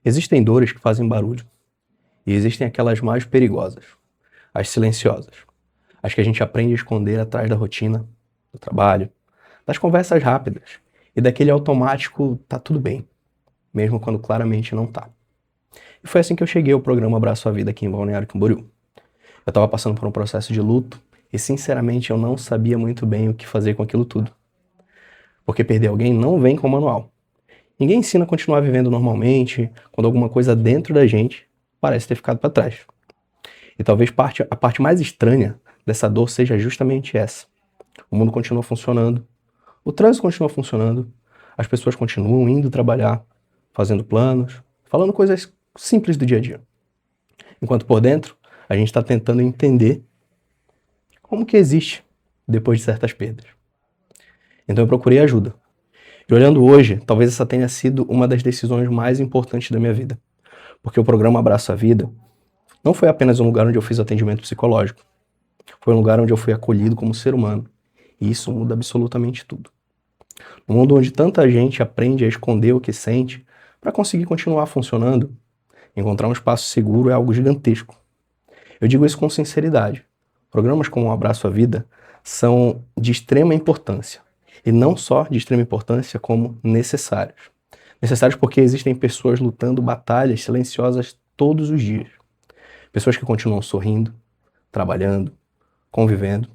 Existem dores que fazem barulho, e existem aquelas mais perigosas, as silenciosas, as que a gente aprende a esconder atrás da rotina, do trabalho, das conversas rápidas e daquele automático tá tudo bem, mesmo quando claramente não tá. E foi assim que eu cheguei ao programa Abraço à Vida aqui em Balneário Camboriú. Eu estava passando por um processo de luto e sinceramente eu não sabia muito bem o que fazer com aquilo tudo. Porque perder alguém não vem com manual. Ninguém ensina a continuar vivendo normalmente quando alguma coisa dentro da gente parece ter ficado para trás. E talvez a parte mais estranha dessa dor seja justamente essa. O mundo continua funcionando, o trânsito continua funcionando, as pessoas continuam indo trabalhar, fazendo planos, falando coisas simples do dia a dia. Enquanto por dentro, a gente está tentando entender como que existe depois de certas perdas. Então eu procurei ajuda. E olhando hoje, talvez essa tenha sido uma das decisões mais importantes da minha vida. Porque o programa Abraço à Vida não foi apenas um lugar onde eu fiz atendimento psicológico. Foi um lugar onde eu fui acolhido como ser humano. E isso muda absolutamente tudo. No mundo onde tanta gente aprende a esconder o que sente para conseguir continuar funcionando, encontrar um espaço seguro é algo gigantesco. Eu digo isso com sinceridade. Programas como o Abraço à Vida são de extrema importância. E não só de extrema importância, como necessários. Necessários porque existem pessoas lutando batalhas silenciosas todos os dias. Pessoas que continuam sorrindo, trabalhando, convivendo,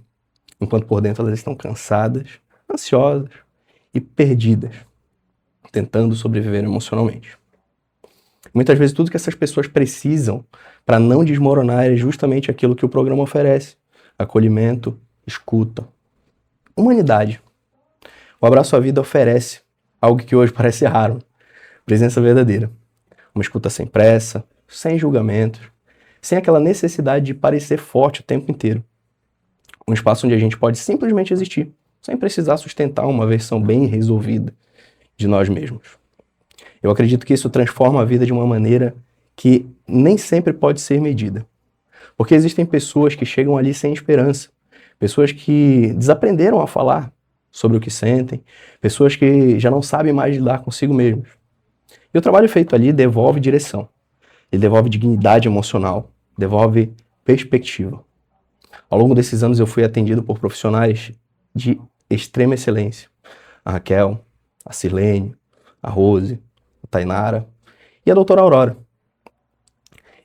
enquanto por dentro elas estão cansadas, ansiosas e perdidas, tentando sobreviver emocionalmente. Muitas vezes tudo que essas pessoas precisam para não desmoronar é justamente aquilo que o programa oferece: acolhimento, escuta, humanidade. O Abraço à Vida oferece algo que hoje parece raro: presença verdadeira. Uma escuta sem pressa, sem julgamentos, sem aquela necessidade de parecer forte o tempo inteiro. Um espaço onde a gente pode simplesmente existir, sem precisar sustentar uma versão bem resolvida de nós mesmos. Eu acredito que isso transforma a vida de uma maneira que nem sempre pode ser medida. Porque existem pessoas que chegam ali sem esperança, pessoas que desaprenderam a falar sobre o que sentem, pessoas que já não sabem mais lidar consigo mesmos. E o trabalho feito ali devolve direção, ele devolve dignidade emocional, devolve perspectiva. Ao longo desses anos eu fui atendido por profissionais de extrema excelência. A Raquel, a Sirlene, a Rose, a Tainara e a doutora Aurora.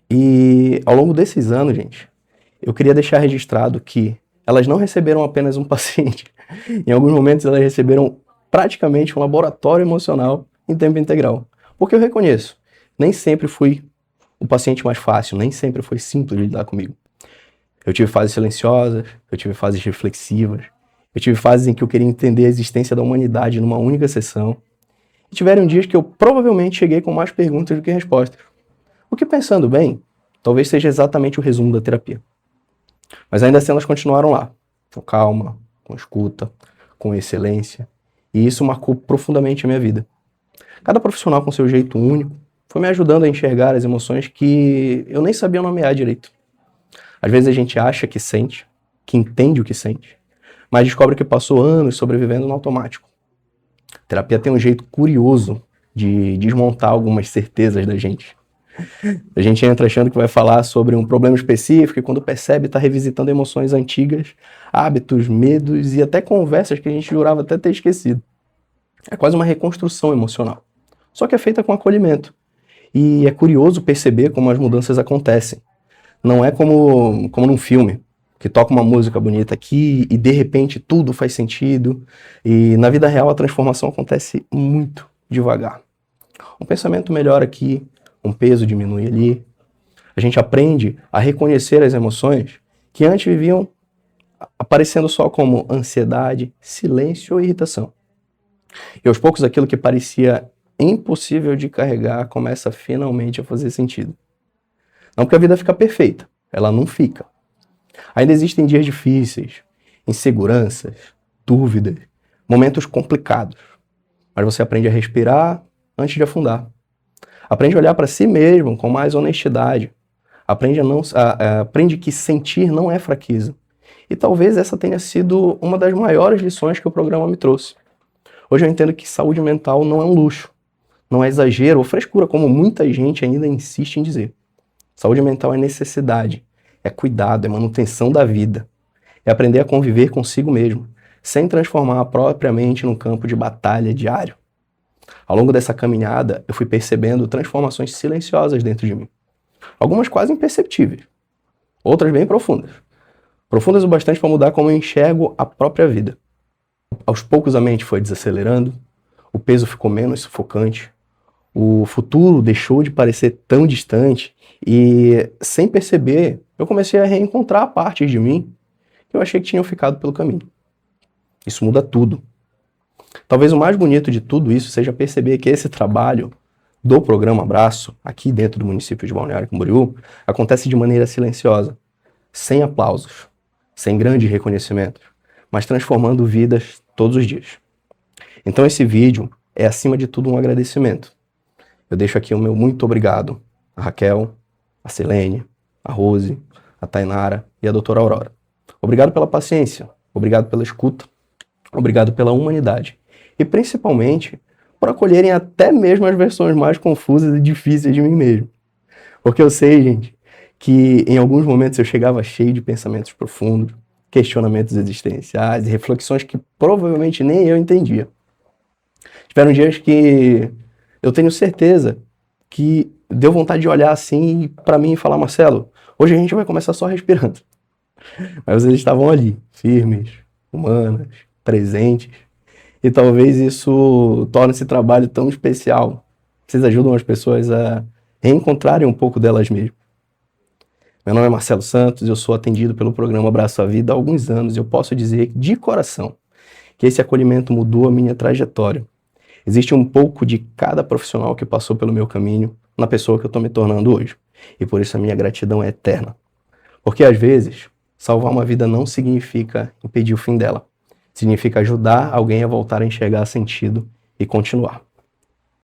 E ao longo desses anos, gente, eu queria deixar registrado que elas não receberam apenas um paciente. Em alguns momentos elas receberam praticamente um laboratório emocional em tempo integral. Porque eu reconheço, nem sempre fui o paciente mais fácil, nem sempre foi simples de lidar comigo. Eu tive fases silenciosas, eu tive fases reflexivas, eu tive fases em que eu queria entender a existência da humanidade numa única sessão. E tiveram dias que eu provavelmente cheguei com mais perguntas do que respostas. O que, pensando bem, talvez seja exatamente o resumo da terapia. Mas ainda assim elas continuaram lá, com calma, com escuta, com excelência. E isso marcou profundamente a minha vida. Cada profissional com seu jeito único foi me ajudando a enxergar as emoções que eu nem sabia nomear direito. Às vezes a gente acha que sente, que entende o que sente, mas descobre que passou anos sobrevivendo no automático. A terapia tem um jeito curioso de desmontar algumas certezas da gente. A gente entra achando que vai falar sobre um problema específico e quando percebe está revisitando emoções antigas, hábitos, medos e até conversas que a gente jurava até ter esquecido. É quase uma reconstrução emocional, só que é feita com acolhimento. E é curioso perceber como as mudanças acontecem. Não é como num filme, que toca uma música bonita aqui e de repente tudo faz sentido. E na vida real a transformação acontece muito devagar. Um pensamento melhora aqui, um peso diminui ali. A gente aprende a reconhecer as emoções que antes viviam aparecendo só como ansiedade, silêncio ou irritação. E aos poucos aquilo que parecia impossível de carregar começa finalmente a fazer sentido. Não porque a vida fica perfeita, ela não fica. Ainda existem dias difíceis, inseguranças, dúvidas, momentos complicados. Mas você aprende a respirar antes de afundar. Aprende a olhar para si mesmo com mais honestidade. Aprende que sentir não é fraqueza. E talvez essa tenha sido uma das maiores lições que o programa me trouxe. Hoje eu entendo que saúde mental não é um luxo, não é exagero ou frescura, como muita gente ainda insiste em dizer. Saúde mental é necessidade, é cuidado, é manutenção da vida, é aprender a conviver consigo mesmo, sem transformar a própria mente num campo de batalha diário. Ao longo dessa caminhada, eu fui percebendo transformações silenciosas dentro de mim. Algumas quase imperceptíveis, outras bem profundas. Profundas o bastante para mudar como eu enxergo a própria vida. Aos poucos a mente foi desacelerando, o peso ficou menos sufocante, o futuro deixou de parecer tão distante e, sem perceber, eu comecei a reencontrar partes de mim que eu achei que tinham ficado pelo caminho. Isso muda tudo. Talvez o mais bonito de tudo isso seja perceber que esse trabalho do programa Abraço, aqui dentro do município de Balneário Camboriú, acontece de maneira silenciosa, sem aplausos, sem grandes reconhecimentos, mas transformando vidas todos os dias. Então esse vídeo é, acima de tudo, um agradecimento. Eu deixo aqui o meu muito obrigado a Raquel, a Silene, a Rose, a Tainara e a doutora Aurora. Obrigado pela paciência, obrigado pela escuta, obrigado pela humanidade e principalmente por acolherem até mesmo as versões mais confusas e difíceis de mim mesmo. Porque eu sei, gente, que em alguns momentos eu chegava cheio de pensamentos profundos, questionamentos existenciais e reflexões que provavelmente nem eu entendia. Tiveram dias que eu tenho certeza que deu vontade de olhar assim para mim e falar: Marcelo, hoje a gente vai começar só respirando. Mas eles estavam ali, firmes, humanas, presentes. E talvez isso torne esse trabalho tão especial. Vocês ajudam as pessoas a reencontrarem um pouco delas mesmas. Meu nome é Marcelo Santos, eu sou atendido pelo programa Abraço à Vida há alguns anos e eu posso dizer de coração que esse acolhimento mudou a minha trajetória. Existe um pouco de cada profissional que passou pelo meu caminho na pessoa que eu estou me tornando hoje. E por isso a minha gratidão é eterna. Porque às vezes, salvar uma vida não significa impedir o fim dela. Significa ajudar alguém a voltar a enxergar sentido e continuar.